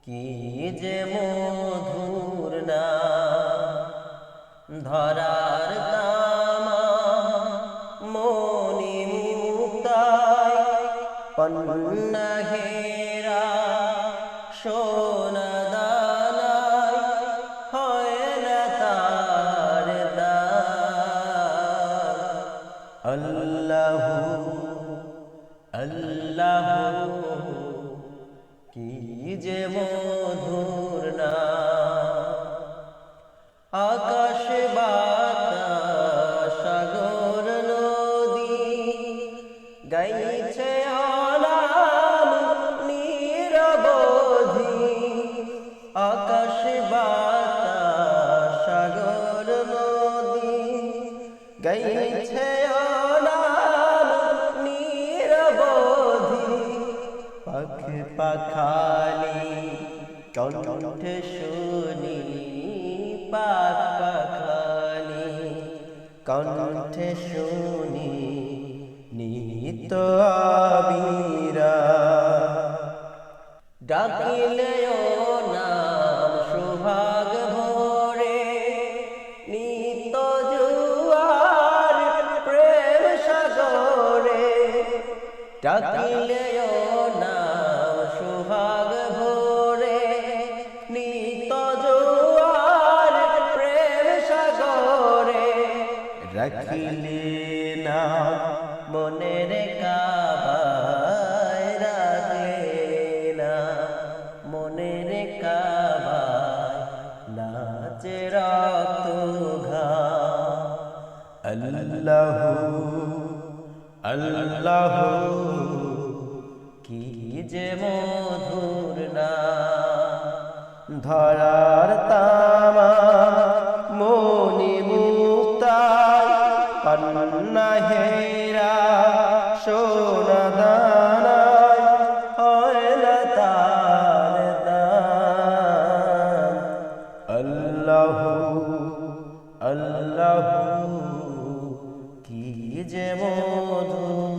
কি যে মধুর না ধরার তামা মনি মুক্তায় পন্না হেরা সোনা দানায় হয় না তার দাম। আল্লাহু আল্লাহু কি যে মধুর না আকাশ বাতাস সাগর নদী গাইছে আলাম নিরবধি। আকাশ বাতাস সাগর নদী গাইছে পাখি পাখালি কণ্ঠে শুনি পাখ পাখালি কণ্ঠে শুনি নিত আবিরা ডাকিলে ও নাম সুভাগ ভরে নিত জুয়ার প্রেম সাগরে। ডাকিলে ও নাম সুভাগ ভরে নিত জোয়ার প্রেম সাগরে। রাখিলে না মনের কাবায় রাখলে না মনের কাবায় নাচে রক্ত ঘাম। আল্লাহু আল্লাহু কি যে মধুর না ধরার তামা মনি মুক্তায় পন্না হেরা সোনা দানায় হয় না তার দাম। আল্লাহু আল্লাহু কি যে মধুর